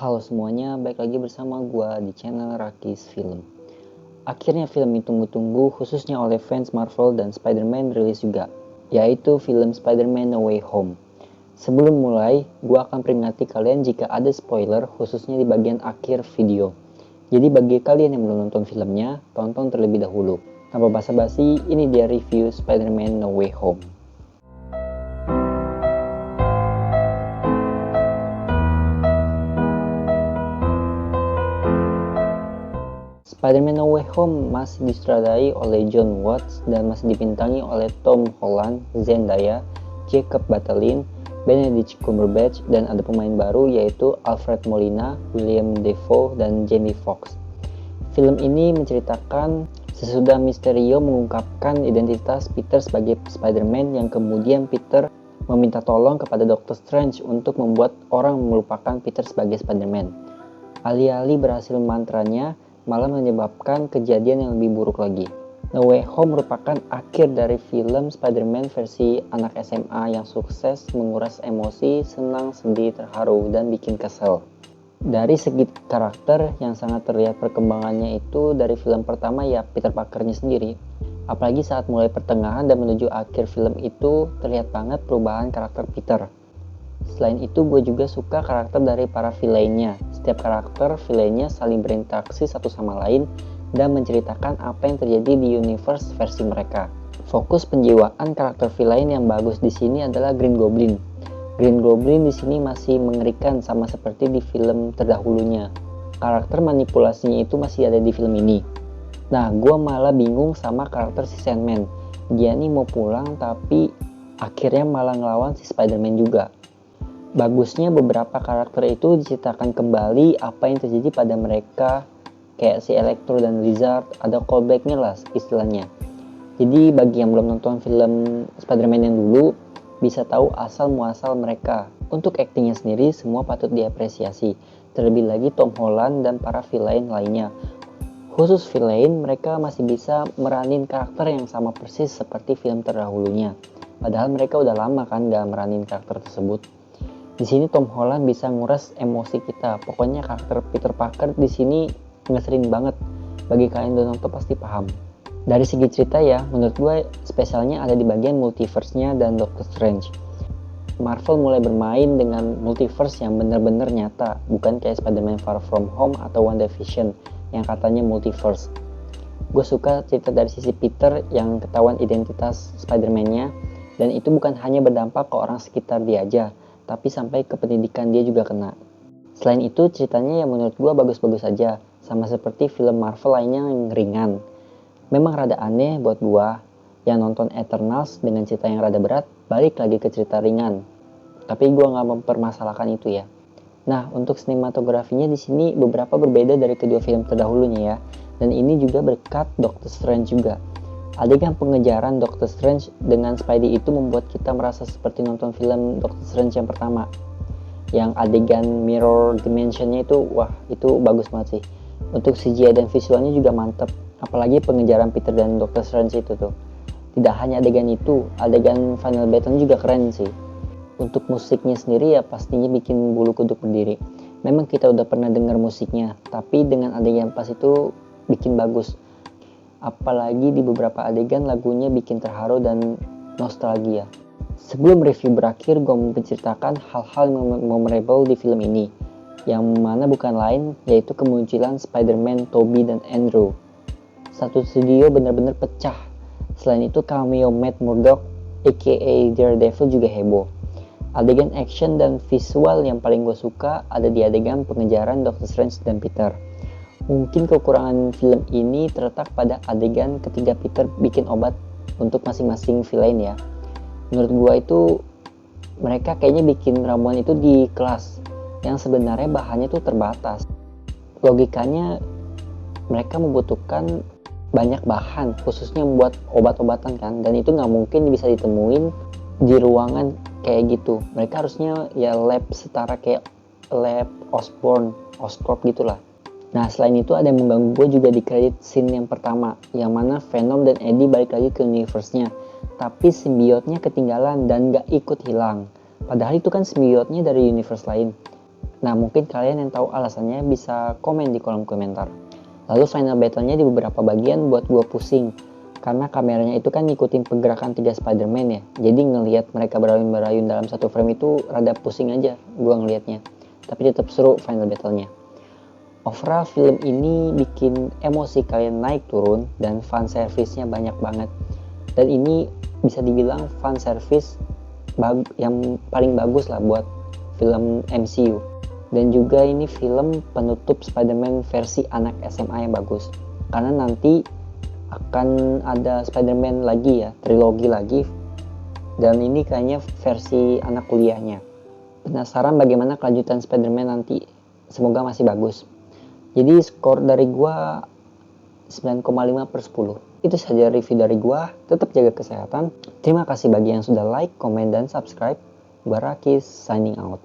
Halo semuanya, balik lagi bersama gua di channel Rakis Film. Akhirnya film yang tunggu-tunggu khususnya oleh fans Marvel dan Spider-Man rilis juga, yaitu film Spider-Man No Way Home. Sebelum mulai, gua akan peringati kalian jika ada spoiler khususnya di bagian akhir video. Jadi bagi kalian yang belum nonton filmnya, tonton terlebih dahulu. Tanpa basa-basi, ini dia review Spider-Man No Way Home. Spider-Man No Way Home masih disutradarai oleh Jon Watts dan masih dibintangi oleh Tom Holland, Zendaya, Jacob Batalon, Benedict Cumberbatch, dan ada pemain baru yaitu Alfred Molina, William Dafoe, dan Jamie Foxx. Film ini menceritakan sesudah Mysterio mengungkapkan identitas Peter sebagai Spider-Man yang kemudian Peter meminta tolong kepada Doctor Strange untuk membuat orang melupakan Peter sebagai Spider-Man. Alih-alih berhasil mantranya, malah menyebabkan kejadian yang lebih buruk lagi. No Way Home merupakan akhir dari film Spider-Man versi anak SMA yang sukses menguras emosi, senang, sedih, terharu, dan bikin kesel. Dari segi karakter yang sangat terlihat perkembangannya itu dari film pertama ya Peter Parker-nya sendiri. Apalagi saat mulai pertengahan dan menuju akhir film itu terlihat banget perubahan karakter Peter. Selain itu, gue juga suka karakter dari para villainnya. Setiap karakter villainnya saling berinteraksi satu sama lain dan menceritakan apa yang terjadi di universe versi mereka. Fokus penjiwaan karakter villain yang bagus di sini adalah Green Goblin. Green Goblin di sini masih mengerikan sama seperti di film terdahulunya. Karakter manipulasinya itu masih ada di film ini. Nah, gue malah bingung sama karakter si Sandman. Dia nih mau pulang tapi akhirnya malah ngelawan si Spider-Man juga. Bagusnya beberapa karakter itu diceritakan kembali apa yang terjadi pada mereka, kayak si Electro dan Lizard, ada callbacknya lah istilahnya. Jadi bagi yang belum nonton film Spider-Man yang dulu, bisa tahu asal muasal mereka. Untuk aktingnya sendiri semua patut diapresiasi, terlebih lagi Tom Holland dan para villain lainnya. Khusus villain, mereka masih bisa meranin karakter yang sama persis seperti film terdahulunya. Padahal mereka udah lama kan gak meranin karakter tersebut. Di sini Tom Holland bisa nguras emosi kita. Pokoknya karakter Peter Parker di sini ngeselin banget. Bagi kalian yang nonton pasti paham. Dari segi cerita ya, menurut gue spesialnya ada di bagian multiverse-nya dan Doctor Strange. Marvel mulai bermain dengan multiverse yang benar-benar nyata, bukan kayak Spider-Man Far From Home atau WandaVision yang katanya multiverse. Gue suka cerita dari sisi Peter yang ketahuan identitas Spider-Man-nya, dan itu bukan hanya berdampak ke orang sekitar dia aja, tapi sampai ke pendidikan dia juga kena. Selain itu ceritanya yang menurut gue bagus-bagus aja, sama seperti film Marvel lainnya yang ringan. Memang rada aneh buat gue yang nonton Eternals dengan cerita yang rada berat, balik lagi ke cerita ringan. Tapi gue gak mempermasalahkan itu ya. Nah, untuk sinematografinya di sini beberapa berbeda dari kedua film terdahulunya ya, dan ini juga berkat Doctor Strange juga. Adegan pengejaran Doctor Strange dengan Spidey itu membuat kita merasa seperti nonton film Doctor Strange yang pertama. Yang adegan mirror dimensionnya itu, wah itu bagus banget sih. Untuk CGI dan visualnya juga mantep. Apalagi pengejaran Peter dan Doctor Strange itu tuh. Tidak hanya adegan itu, adegan final battle juga keren sih. Untuk musiknya sendiri ya pastinya bikin bulu kuduk berdiri. Memang kita udah pernah dengar musiknya, tapi dengan adegan pas itu bikin bagus. Apalagi di beberapa adegan lagunya bikin terharu dan nostalgia. Sebelum review berakhir, gue mau menceritakan hal-hal yang memorable di film ini, yang mana bukan lain yaitu kemunculan Spider-Man, Tobey, dan Andrew. Satu studio benar-benar pecah. Selain itu cameo Matt Murdock aka Daredevil juga heboh. Adegan action dan visual yang paling gue suka ada di adegan pengejaran Doctor Strange dan Peter. Mungkin kekurangan film ini terletak pada adegan ketika Peter bikin obat untuk masing-masing villain ya. Menurut gua itu mereka kayaknya bikin ramuan itu di kelas yang sebenarnya bahannya tuh terbatas. Logikanya mereka membutuhkan banyak bahan khususnya membuat obat-obatan kan, dan itu nggak mungkin bisa ditemuin di ruangan kayak gitu. Mereka harusnya ya lab setara kayak lab Oscorp gitulah. Nah selain itu ada yang mengganggu gue juga di credit scene yang pertama, yang mana Venom dan Eddie balik lagi ke universe-nya, tapi simbiotnya ketinggalan dan gak ikut hilang. Padahal itu kan simbiotnya dari universe lain. Nah, mungkin kalian yang tahu alasannya bisa komen di kolom komentar. Lalu final battle-nya di beberapa bagian buat gue pusing. Karena kameranya itu kan ngikutin pergerakan 3 Spider-Man ya. Jadi ngelihat mereka berayun-berayun dalam satu frame itu rada pusing aja gue ngelihatnya. Tapi tetap seru final battle-nya. Overall film ini bikin emosi kalian naik turun dan fan service-nya banyak banget. Dan ini bisa dibilang fan service yang paling bagus lah buat film MCU. Dan juga ini film penutup Spider-Man versi anak SMA yang bagus. Karena nanti akan ada Spider-Man lagi ya, trilogi lagi. Dan ini kayaknya versi anak kuliahnya. Penasaran bagaimana kelanjutan Spider-Man nanti? Semoga masih bagus. Jadi skor dari gua 9,5/10. Itu saja review dari gua. Tetap jaga kesehatan. Terima kasih bagi yang sudah like, komen, dan subscribe. Gua Rakis, signing out.